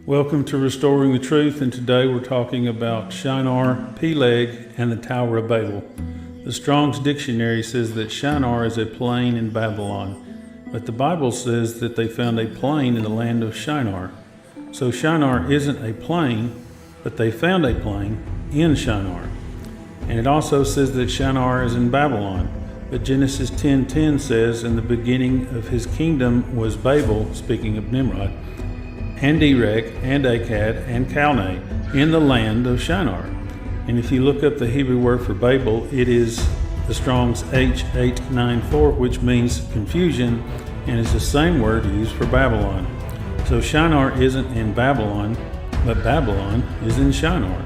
Welcome to Restoring the Truth, and today we're talking about Shinar, Peleg, and the Tower of Babel. The Strong's Dictionary says that Shinar is a plain in Babylon, but the Bible says that they found a plain in the land of Shinar. So Shinar isn't a plain, but they found a plain in Shinar. And it also says that Shinar is in Babylon, but Genesis 10:10 says, "In the beginning of his kingdom was Babel," speaking of Nimrod, "and Erech, and Akkad, and Calneh, in the land of Shinar." And if you look up the Hebrew word for Babel, it is the Strong's H894, which means confusion, and is the same word used for Babylon. So Shinar isn't in Babylon, but Babylon is in Shinar,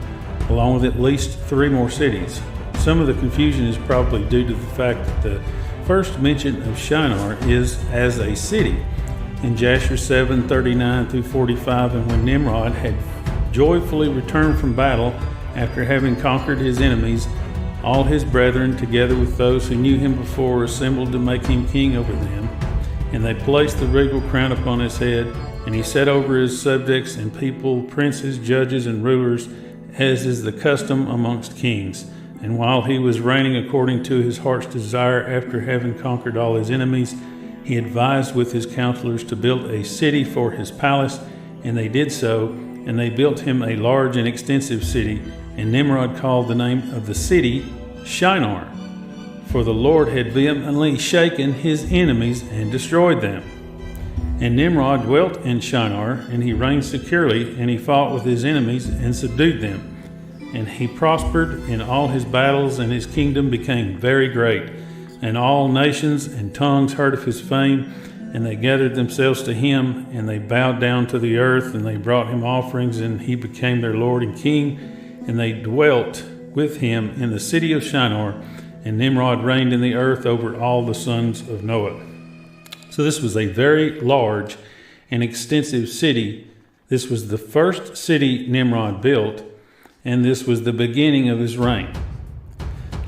along with at least 3 more cities. Some of the confusion is probably due to the fact that the first mention of Shinar is as a city in Jasher 7:39 through 45, and when Nimrod had joyfully returned from battle after having conquered his enemies, all his brethren, together with those who knew him before, assembled to make him king over them. And they placed the regal crown upon his head, and he set over his subjects and people, princes, judges, and rulers, as is the custom amongst kings. And while he was reigning according to his heart's desire, after having conquered all his enemies, he advised with his counselors to build a city for his palace, and they did so, and they built him a large and extensive city. And Nimrod called the name of the city Shinar, for the Lord had vehemently shaken his enemies and destroyed them. And Nimrod dwelt in Shinar, and he reigned securely, and he fought with his enemies and subdued them. And he prospered in all his battles, and his kingdom became very great. And all nations and tongues heard of his fame, and they gathered themselves to him, and they bowed down to the earth, and they brought him offerings, and he became their Lord and King. And they dwelt with him in the city of Shinar, and Nimrod reigned in the earth over all the sons of Noah. So this was a very large and extensive city. This was the first city Nimrod built, and this was the beginning of his reign.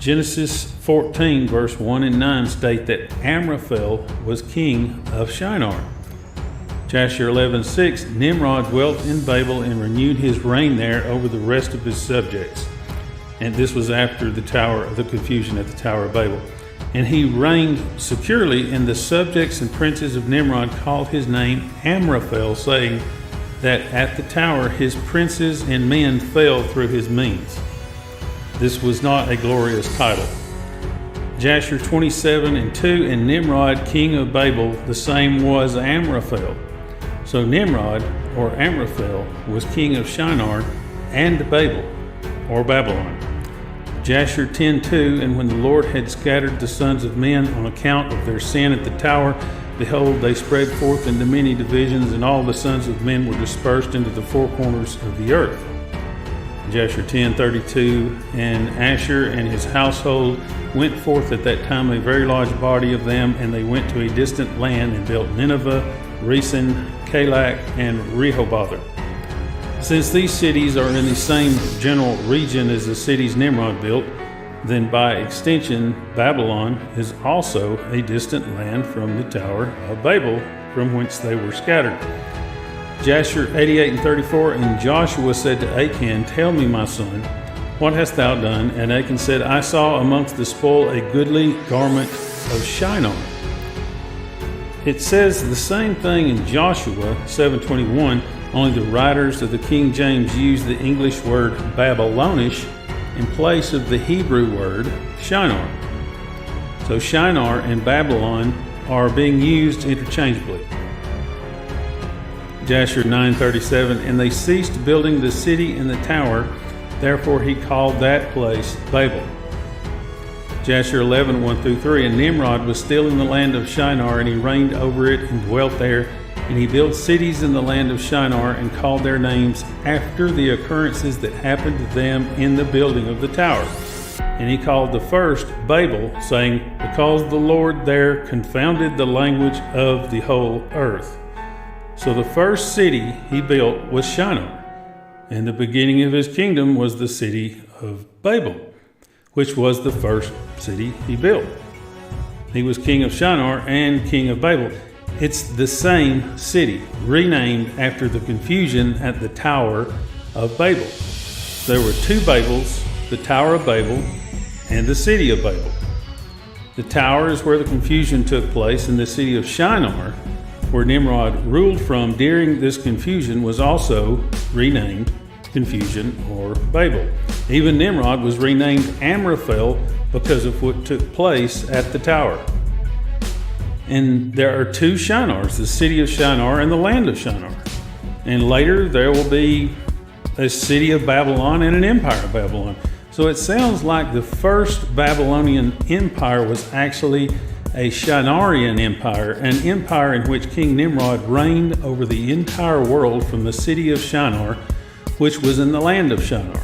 Genesis 14, verse 1 and 9 state that Amraphel was king of Shinar. Jasher 11:6, Nimrod dwelt in Babel and renewed his reign there over the rest of his subjects. And this was after the confusion at the Tower of Babel. And he reigned securely, and the subjects and princes of Nimrod called his name Amraphel, saying that at the tower his princes and men fell through his means. This was not a glorious title. Jasher 27:2, and Nimrod, king of Babel, the same was Amraphel. So Nimrod, or Amraphel, was king of Shinar and Babel, or Babylon. Jasher 10:2, and when the Lord had scattered the sons of men on account of their sin at the tower, behold, they spread forth into many divisions, and all the sons of men were dispersed into the 4 corners of the earth. Jasher 10:32, and Asher and his household went forth at that time, a very large body of them, and they went to a distant land and built Nineveh, Resen, Calach, and Rehoboth. Since these cities are in the same general region as the cities Nimrod built, then by extension Babylon is also a distant land from the Tower of Babel, from whence they were scattered. Jasher 88:34, and Joshua said to Achan, "Tell me, my son, what hast thou done?" And Achan said, "I saw amongst the spoil a goodly garment of Shinar." It says the same thing in Joshua 7:21, only the writers of the King James use the English word Babylonish in place of the Hebrew word Shinar. So Shinar and Babylon are being used interchangeably. Jasher 9:37, and they ceased building the city and the tower, therefore he called that place Babel. Jasher 11:1-3, and Nimrod was still in the land of Shinar, and he reigned over it and dwelt there, and he built cities in the land of Shinar and called their names after the occurrences that happened to them in the building of the tower. And he called the first Babel, saying, because the Lord there confounded the language of the whole earth. So the first city he built was Shinar, and the beginning of his kingdom was the city of Babel, which was the first city he built. He was king of Shinar and king of Babel. It's the same city, renamed after the confusion at the Tower of Babel. There were two Babels, the Tower of Babel and the city of Babel. The tower is where the confusion took place, and the city of Shinar, where Nimrod ruled from during this confusion, was also renamed Confusion or Babel. Even Nimrod was renamed Amraphel because of what took place at the tower. And there are two Shinars, the city of Shinar and the land of Shinar. And later there will be a city of Babylon and an empire of Babylon. So it sounds like the first Babylonian empire was actually a Shinarian empire, an empire in which King Nimrod reigned over the entire world from the city of Shinar, which was in the land of Shinar.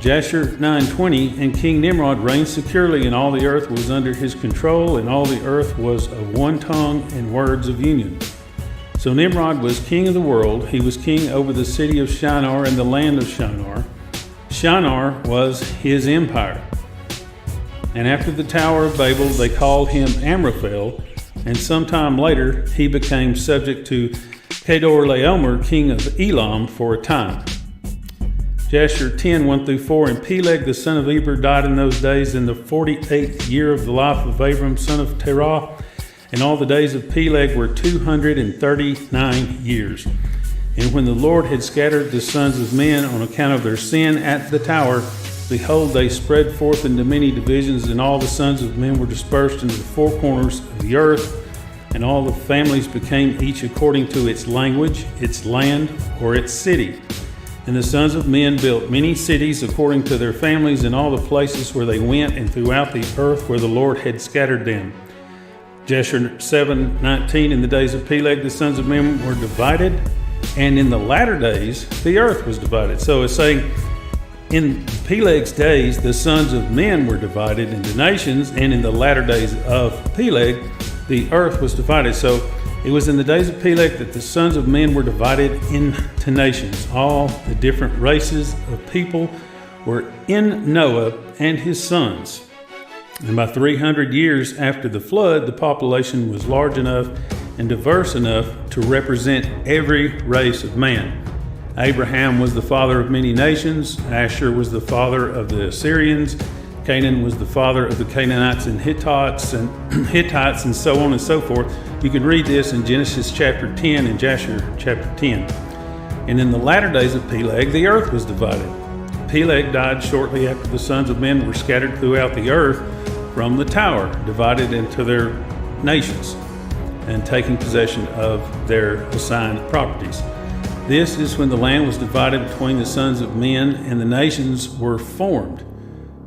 Jasher 9:20, and King Nimrod reigned securely, and all the earth was under his control, and all the earth was of one tongue and words of union. So Nimrod was king of the world. He was king over the city of Shinar and the land of Shinar. Shinar was his empire. And after the Tower of Babel, they called him Amraphel, and sometime later he became subject to Kedorlaomer, king of Elam, for a time. Jasher 10:1-4, and Peleg the son of Eber died in those days in the 48th year of the life of Abram son of Terah, and all the days of Peleg were 239 years. And when the Lord had scattered the sons of men on account of their sin at the tower, behold, they spread forth into many divisions, and all the sons of men were dispersed into the four corners of the earth, and all the families became each according to its language, its land, or its city. And the sons of men built many cities according to their families in all the places where they went, and throughout the earth where the Lord had scattered them. Jasher 7:19, in the days of Peleg the sons of men were divided, and in the latter days the earth was divided. So it's saying in Peleg's days the sons of men were divided into nations, and in the latter days of Peleg the earth was divided. So it was in the days of Peleg that the sons of men were divided into nations. All the different races of people were in Noah and his sons. And by 300 years after the flood, the population was large enough and diverse enough to represent every race of man. Abraham was the father of many nations. Asher was the father of the Assyrians. Canaan was the father of the Canaanites and Hittites and so on and so forth. You can read this in Genesis chapter 10 and Jasher chapter 10. And in the latter days of Peleg, the earth was divided. Peleg died shortly after the sons of men were scattered throughout the earth from the tower, divided into their nations, and taking possession of their assigned properties. This is when the land was divided between the sons of men and the nations were formed.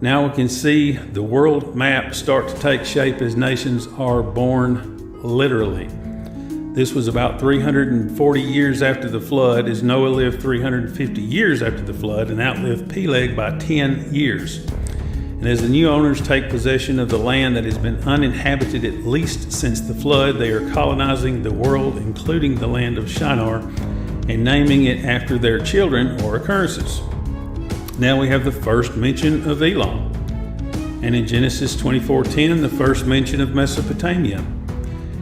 Now we can see the world map start to take shape as nations are born literally. This was about 340 years after the flood, as Noah lived 350 years after the flood and outlived Peleg by 10 years. And as the new owners take possession of the land that has been uninhabited at least since the flood, they are colonizing the world, including the land of Shinar, and naming it after their children or occurrences. Now we have the first mention of Elam, and in Genesis 24:10, the first mention of Mesopotamia.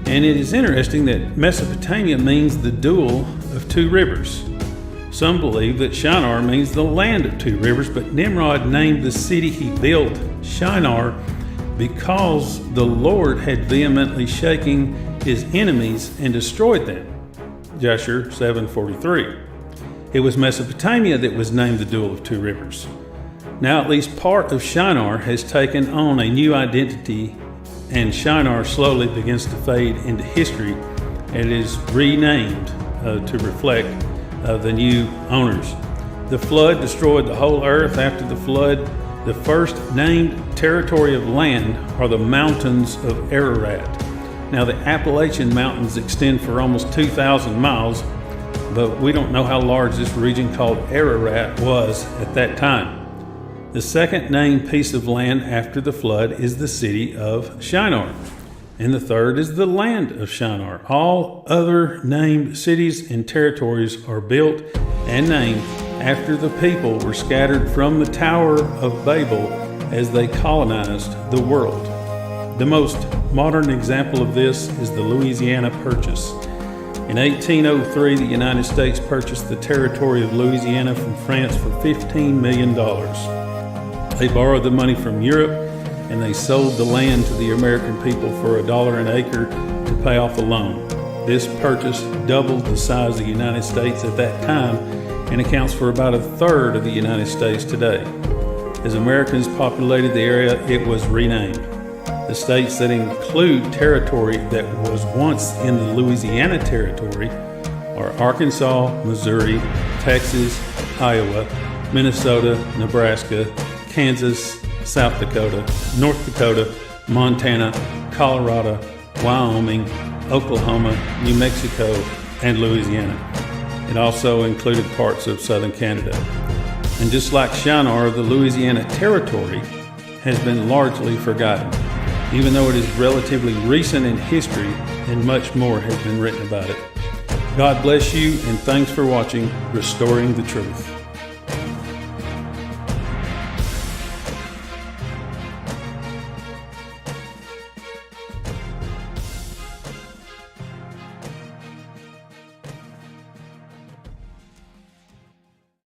And it is interesting that Mesopotamia means the dual of two rivers. Some believe that Shinar means the land of two rivers, but Nimrod named the city he built Shinar because the Lord had vehemently shaken his enemies and destroyed them. Jasher 7:43. It was Mesopotamia that was named the dual of two rivers. Now at least part of Shinar has taken on a new identity, and Shinar slowly begins to fade into history and is renamed to reflect the new owners. The flood destroyed the whole earth. After the flood, the first named territory of land are the mountains of Ararat. Now the Appalachian Mountains extend for almost 2,000 miles, but we don't know how large this region called Ararat was at that time. The second named piece of land after the flood is the city of Shinar, and the third is the land of Shinar. All other named cities and territories are built and named after the people were scattered from the Tower of Babel as they colonized the world. The most modern example of this is the Louisiana Purchase. In 1803, the United States purchased the territory of Louisiana from France for $15 million. They borrowed the money from Europe, and they sold the land to the American people for $1 an acre to pay off a loan. This purchase doubled the size of the United States at that time and accounts for about a third of the United States today. As Americans populated the area, it was renamed. The states that include territory that was once in the Louisiana Territory are Arkansas, Missouri, Texas, Iowa, Minnesota, Nebraska, Kansas, South Dakota, North Dakota, Montana, Colorado, Wyoming, Oklahoma, New Mexico, and Louisiana. It also included parts of southern Canada. And just like Shinar, the Louisiana Territory has been largely forgotten, even though it is relatively recent in history and much more has been written about it. God bless you, and thanks for watching Restoring the Truth.